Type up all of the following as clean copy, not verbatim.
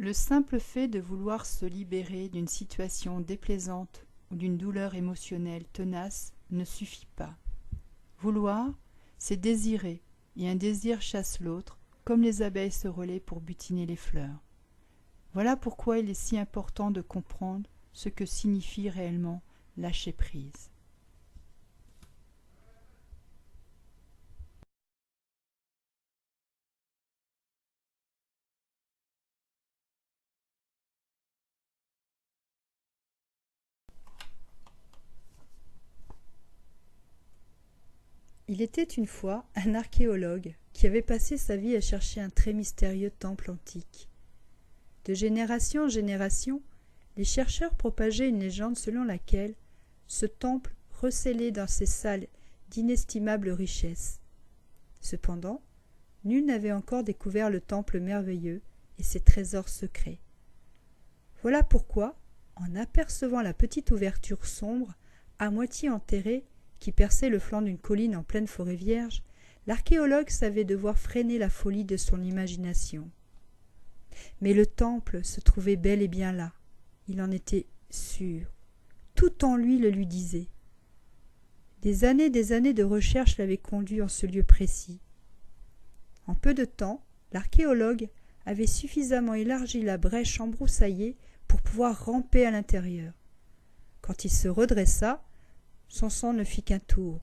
Le simple fait de vouloir se libérer d'une situation déplaisante ou d'une douleur émotionnelle tenace ne suffit pas. Vouloir, c'est désirer, et un désir chasse l'autre, comme les abeilles se relaient pour butiner les fleurs. Voilà pourquoi il est si important de comprendre ce que signifie réellement lâcher prise. Il était une fois un archéologue qui avait passé sa vie à chercher un très mystérieux temple antique. De génération en génération, les chercheurs propageaient une légende selon laquelle ce temple recelait dans ses salles d'inestimables richesses. Cependant, nul n'avait encore découvert le temple merveilleux et ses trésors secrets. Voilà pourquoi, en apercevant la petite ouverture sombre, à moitié enterrée, qui perçait le flanc d'une colline en pleine forêt vierge, l'archéologue savait devoir freiner la folie de son imagination. Mais le temple se trouvait bel et bien là, il en était sûr. Tout en lui le lui disait. Des années de recherche l'avaient conduit en ce lieu précis. En peu de temps, l'archéologue avait suffisamment élargi la brèche embroussaillée pour pouvoir ramper à l'intérieur. Quand il se redressa, son sang ne fit qu'un tour.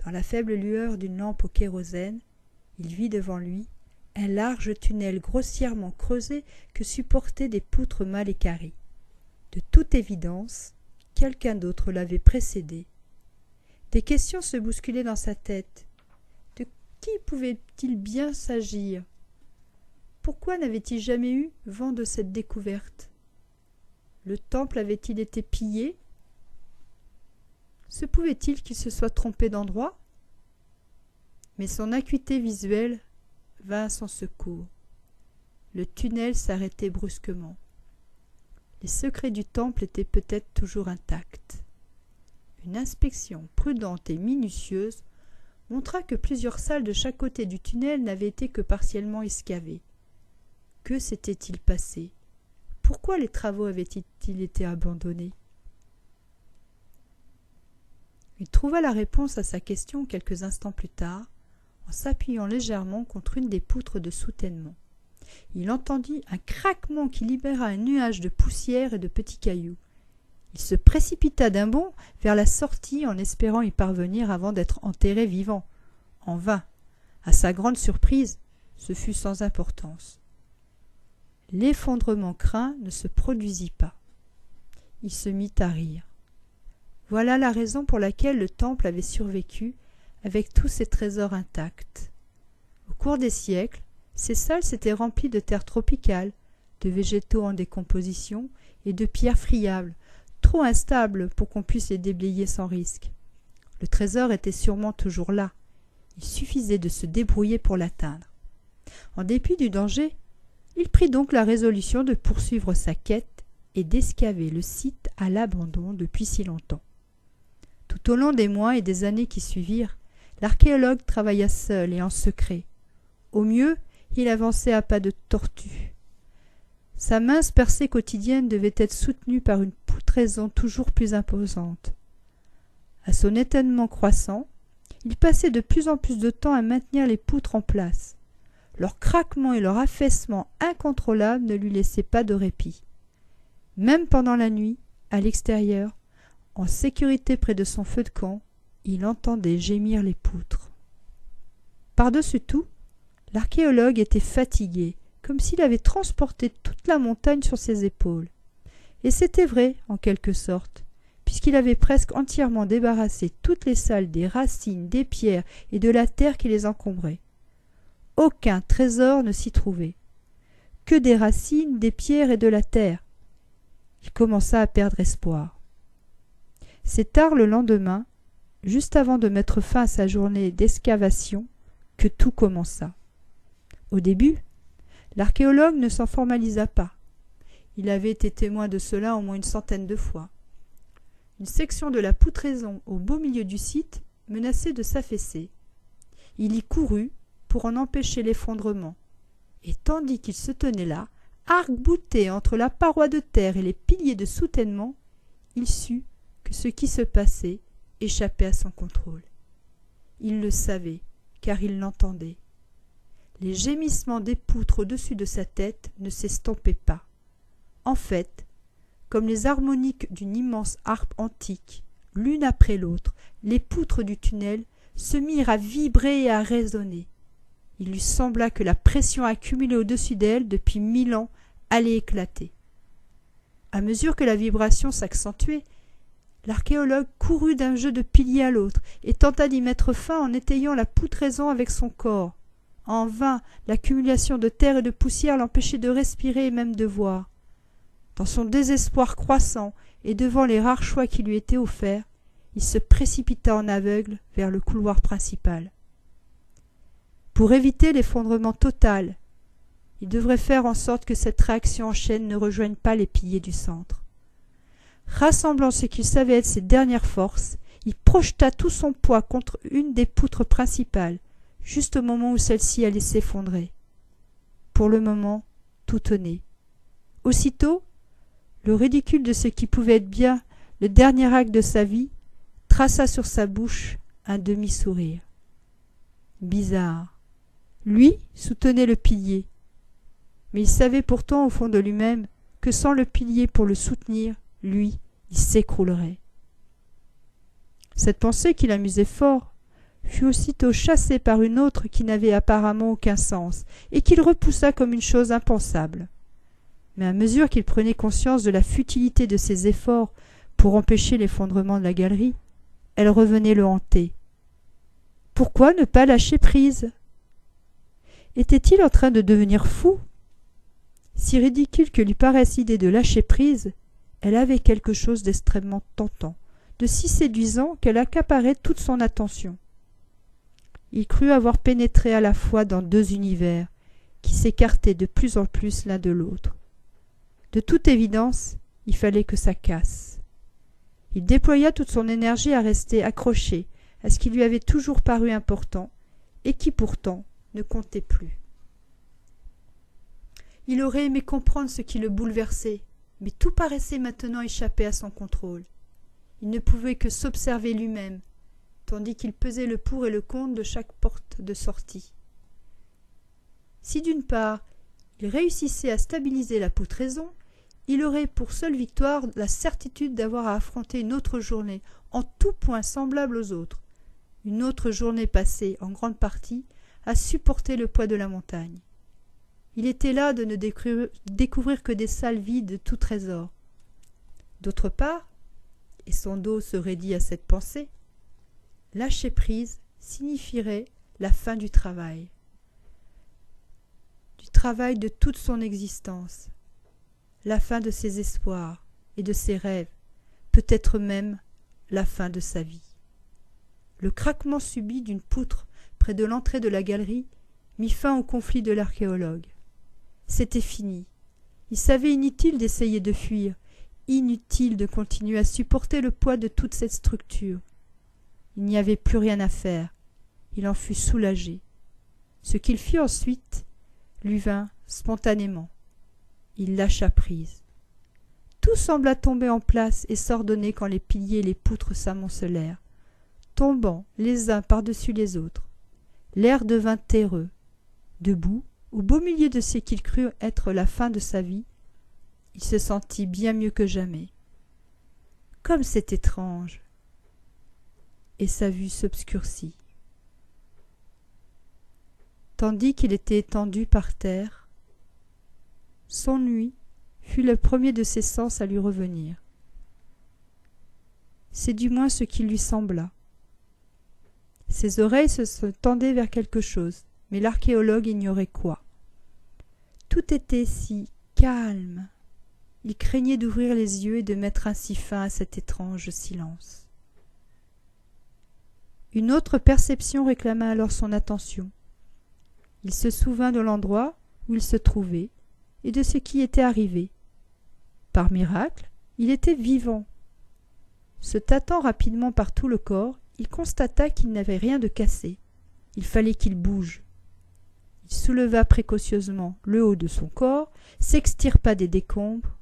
Dans la faible lueur d'une lampe au kérosène, il vit devant lui un large tunnel grossièrement creusé que supportaient des poutres mal équarries. De toute évidence, quelqu'un d'autre l'avait précédé. Des questions se bousculaient dans sa tête. De qui pouvait-il bien s'agir? Pourquoi n'avait-il jamais eu vent de cette découverte? Le temple avait-il été pillé? Se pouvait-il qu'il se soit trompé d'endroit? Mais son acuité visuelle vint à son secours. Le tunnel s'arrêtait brusquement. Les secrets du temple étaient peut-être toujours intacts. Une inspection prudente et minutieuse montra que plusieurs salles de chaque côté du tunnel n'avaient été que partiellement excavées. Que s'était-il passé? Pourquoi les travaux avaient-ils été abandonnés? Il trouva la réponse à sa question quelques instants plus tard, en s'appuyant légèrement contre une des poutres de soutènement. Il entendit un craquement qui libéra un nuage de poussière et de petits cailloux. Il se précipita d'un bond vers la sortie en espérant y parvenir avant d'être enterré vivant. En vain. À sa grande surprise, ce fut sans importance. L'effondrement craint ne se produisit pas. Il se mit à rire. Voilà la raison pour laquelle le temple avait survécu avec tous ses trésors intacts. Au cours des siècles, ces salles s'étaient remplies de terre tropicale, de végétaux en décomposition et de pierres friables, trop instables pour qu'on puisse les déblayer sans risque. Le trésor était sûrement toujours là. Il suffisait de se débrouiller pour l'atteindre. En dépit du danger, il prit donc la résolution de poursuivre sa quête et d'escaver le site à l'abandon depuis si longtemps. Tout au long des mois et des années qui suivirent, l'archéologue travailla seul et en secret. Au mieux, il avançait à pas de tortue. Sa mince percée quotidienne devait être soutenue par une poutraison toujours plus imposante. À son étonnement croissant, il passait de plus en plus de temps à maintenir les poutres en place. Leur craquement et leur affaissement incontrôlable ne lui laissaient pas de répit. Même pendant la nuit, à l'extérieur, en sécurité près de son feu de camp, il entendait gémir les poutres. Par-dessus tout, l'archéologue était fatigué, comme s'il avait transporté toute la montagne sur ses épaules. Et c'était vrai, en quelque sorte, puisqu'il avait presque entièrement débarrassé toutes les salles des racines, des pierres et de la terre qui les encombrait. Aucun trésor ne s'y trouvait. Que des racines, des pierres et de la terre. Il commença à perdre espoir. C'est tard le lendemain, juste avant de mettre fin à sa journée d'excavation, que tout commença. Au début, l'archéologue ne s'en formalisa pas. Il avait été témoin de cela au moins une centaine de fois. Une section de la poutraison au beau milieu du site menaçait de s'affaisser. Il y courut pour en empêcher l'effondrement, et tandis qu'il se tenait là, arc-bouté entre la paroi de terre et les piliers de soutènement, il sut que ce qui se passait échappait à son contrôle. Il le savait, car il l'entendait. Les gémissements des poutres au-dessus de sa tête ne s'estompaient pas. En fait, comme les harmoniques d'une immense harpe antique, l'une après l'autre, les poutres du tunnel se mirent à vibrer et à résonner. Il lui sembla que la pression accumulée au-dessus d'elle depuis 1000 ans allait éclater. À mesure que la vibration s'accentuait, l'archéologue courut d'un jeu de pilier à l'autre et tenta d'y mettre fin en étayant la poutraison avec son corps. En vain, l'accumulation de terre et de poussière l'empêchait de respirer et même de voir. Dans son désespoir croissant et devant les rares choix qui lui étaient offerts, il se précipita en aveugle vers le couloir principal. Pour éviter l'effondrement total, il devrait faire en sorte que cette réaction en chaîne ne rejoigne pas les piliers du centre. Rassemblant ce qu'il savait être ses dernières forces, il projeta tout son poids contre une des poutres principales, juste au moment où celle-ci allait s'effondrer. Pour le moment, tout tenait. Aussitôt, le ridicule de ce qui pouvait être bien le dernier acte de sa vie traça sur sa bouche un demi-sourire. Bizarre. Lui soutenait le pilier, mais il savait pourtant au fond de lui-même que sans le pilier pour le soutenir, lui, il s'écroulerait. Cette pensée qui l'amusait fort fut aussitôt chassée par une autre qui n'avait apparemment aucun sens et qu'il repoussa comme une chose impensable. Mais à mesure qu'il prenait conscience de la futilité de ses efforts pour empêcher l'effondrement de la galerie, elle revenait le hanter. Pourquoi ne pas lâcher prise? Était-il en train de devenir fou? Si ridicule que lui paraisse l'idée de lâcher prise, elle avait quelque chose d'extrêmement tentant, de si séduisant qu'elle accaparait toute son attention. Il crut avoir pénétré à la fois dans deux univers qui s'écartaient de plus en plus l'un de l'autre. De toute évidence, il fallait que ça casse. Il déploya toute son énergie à rester accroché à ce qui lui avait toujours paru important et qui pourtant ne comptait plus. Il aurait aimé comprendre ce qui le bouleversait, mais tout paraissait maintenant échapper à son contrôle. Il ne pouvait que s'observer lui-même, tandis qu'il pesait le pour et le contre de chaque porte de sortie. Si d'une part, il réussissait à stabiliser la poutraison, il aurait pour seule victoire la certitude d'avoir à affronter une autre journée, en tout point semblable aux autres, une autre journée passée, en grande partie, à supporter le poids de la montagne. Il était là de ne découvrir que des salles vides de tout trésor. D'autre part, et son dos se raidit à cette pensée, lâcher prise signifierait la fin du travail de toute son existence, la fin de ses espoirs et de ses rêves, peut-être même la fin de sa vie. Le craquement subit d'une poutre près de l'entrée de la galerie mit fin au conflit de l'archéologue. C'était fini. Il savait inutile d'essayer de fuir, inutile de continuer à supporter le poids de toute cette structure. Il n'y avait plus rien à faire. Il en fut soulagé. Ce qu'il fit ensuite lui vint spontanément. Il lâcha prise. Tout sembla tomber en place et s'ordonner quand les piliers et les poutres s'amoncelèrent, tombant les uns par-dessus les autres. L'air devint terreux. Debout, au beau milieu de ce qu'il crut être la fin de sa vie, il se sentit bien mieux que jamais. Comme c'est étrange! Et sa vue s'obscurcit. Tandis qu'il était étendu par terre, son ouïe fut le premier de ses sens à lui revenir. C'est du moins ce qui lui sembla. Ses oreilles se tendaient vers quelque chose, mais l'archéologue ignorait quoi. Tout était si calme. Il craignait d'ouvrir les yeux et de mettre ainsi fin à cet étrange silence. Une autre perception réclama alors son attention. Il se souvint de l'endroit où il se trouvait et de ce qui était arrivé. Par miracle, il était vivant. Se tâtant rapidement par tout le corps, il constata qu'il n'avait rien de cassé. Il fallait qu'il bouge. Il Il souleva précautionneusement le haut de son corps, s'extirpa des décombres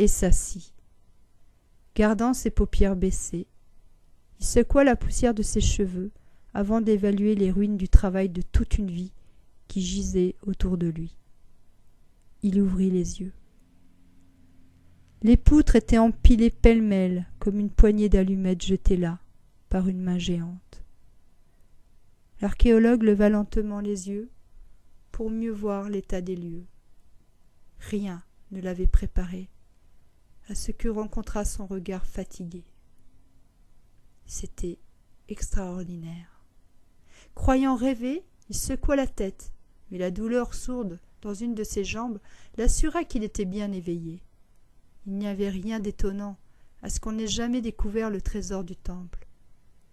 et s'assit. Gardant ses paupières baissées, il secoua la poussière de ses cheveux avant d'évaluer les ruines du travail de toute une vie qui gisait autour de lui. Il ouvrit les yeux. Les poutres étaient empilées pêle-mêle comme une poignée d'allumettes jetées là par une main géante. L'archéologue leva lentement les yeux pour mieux voir l'état des lieux. Rien ne l'avait préparé à ce que rencontra son regard fatigué. C'était extraordinaire. Croyant rêver, il secoua la tête, mais la douleur sourde dans une de ses jambes l'assura qu'il était bien éveillé. Il n'y avait rien d'étonnant à ce qu'on n'ait jamais découvert le trésor du temple.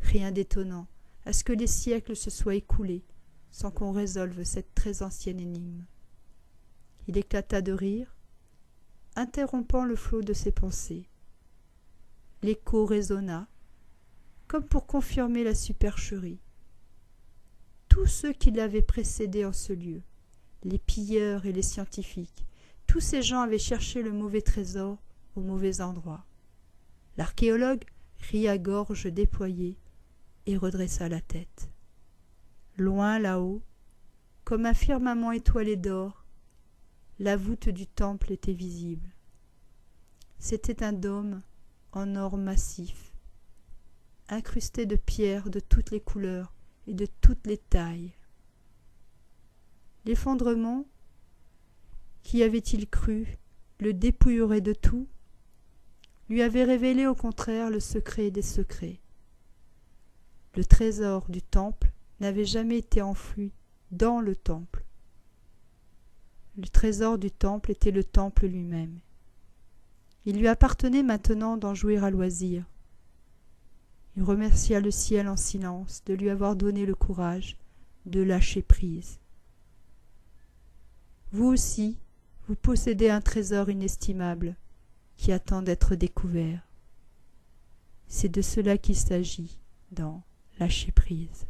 Rien d'étonnant à ce que les siècles se soient écoulés sans qu'on résolve cette très ancienne énigme. Il éclata de rire, interrompant le flot de ses pensées. L'écho résonna, comme pour confirmer la supercherie. Tous ceux qui l'avaient précédé en ce lieu, les pilleurs et les scientifiques, tous ces gens avaient cherché le mauvais trésor au mauvais endroit. L'archéologue rit à gorge déployée et redressa la tête. Loin là-haut, comme un firmament étoilé d'or, la voûte du temple était visible. C'était un dôme en or massif, incrusté de pierres de toutes les couleurs et de toutes les tailles. L'effondrement, qui avait-il cru, le dépouillerait de tout, lui avait révélé au contraire le secret des secrets. Le trésor du temple n'avait jamais été enfoui dans le temple. Le trésor du temple était le temple lui-même. Il lui appartenait maintenant d'en jouir à loisir. Il remercia le ciel en silence de lui avoir donné le courage de lâcher prise. Vous aussi, vous possédez un trésor inestimable qui attend d'être découvert. C'est de cela qu'il s'agit dans Lâcher prise.